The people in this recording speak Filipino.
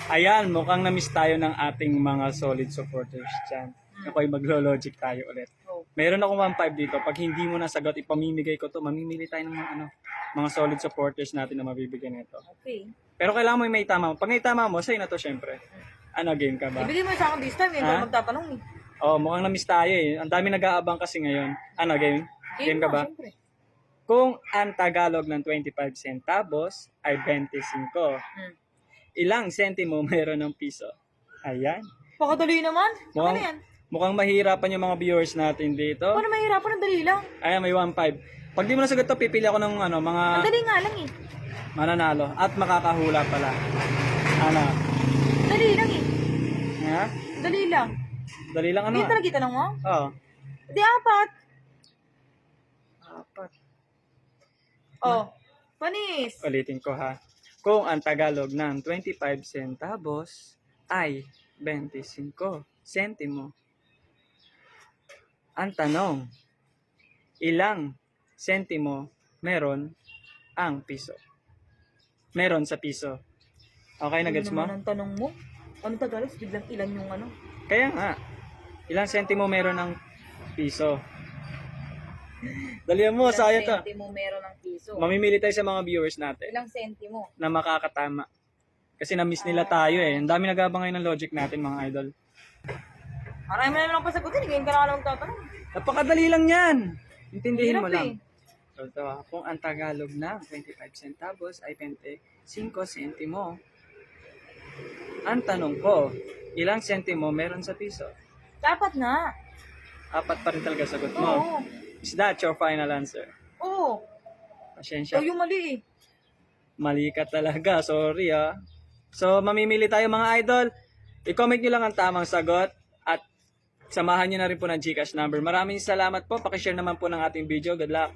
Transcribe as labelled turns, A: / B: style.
A: Ayan, mukhang na-miss tayo ng ating mga solid supporters dyan. Ako ay maglo-logic tayo ulit.
B: Oh.
A: Meron akong 1.5 dito. Pag hindi mo nasagot, ipamimigay ko to. Mamimili tayo ng mga solid supporters natin na mabibigyan nito.
B: Okay.
A: Pero kailangan mo yung may tama mo. Pag may tama mo, sa'yo na to syempre. Ano, game ka ba?
B: Ibigay mo sa akin this time, eh.
A: Ha?
B: Ikaw magtatanong eh.
A: Oh, mukhang na-miss tayo eh. Ang dami nag-aabang kasi ngayon. Ano, game? Game ka ba?
B: Siyempre.
A: Kung ang Tagalog ng 25 centavos ay 25, ilang sentimo mayroon ng piso? Ayan.
B: Pakadali naman. Ano
A: Mukhang,
B: yan?
A: mukhang mahirapan yung mga viewers natin dito.
B: Paano mahirapan? Ang dali lang.
A: Ayan, may 1.5. Pag di mo nasagot to, pipili ako ng mga
B: Ang dali nga lang eh.
A: mananalo at makakahula pala. Ano?
B: Dali lang eh.
A: Ha?
B: Dali lang.
A: Dali lang ano?
B: Hindi talaga itanong mo?
A: Oo.
B: Di apat.
A: Apat.
B: Oh. Panis.
A: Ulitin ko ha. Kung ang Tagalog ng 25 centavos ay 25 sentimo. Ang tanong, ilang sentimo meron ang piso? Meron sa piso. Okay, nagets mo?
B: Ano naman ang tanong mo? Ano Tagalog? Biglang ilan yung ano?
A: Kaya nga, ilang sentimo meron ng piso? Dalihan mo, saya to.
B: Ilang sentimo meron ng piso?
A: Mamimili tayo sa mga viewers natin
B: Ilang sentimo?
A: na makakatama. Kasi na-miss nila tayo eh. Ang dami nag-aabang ngayon ng logic natin mga idol.
B: Marami na lang pasagutin. Ngayon ka na lang magtatanong.
A: Napakadali lang yan. Intindihin mo
B: Hirap
A: lang.
B: eh.
A: So, ito, kung ang Tagalog ng 25 centavos ay 25 sentimo, ang tanong ko, ilang sentimo meron sa piso?
B: Dapat nga.
A: Apat pa rin talaga sagot mo.
B: Oo.
A: Is that your final answer?
B: Oo.
A: Pasensya.
B: Ikaw yung mali eh.
A: Mali ka talaga. Sorry ah. So, mamimili tayo mga idol. I-comment nyo lang ang tamang sagot at samahan nyo na rin po ng GCash number. Maraming salamat po. Pakishare naman po ng ating video. Good luck.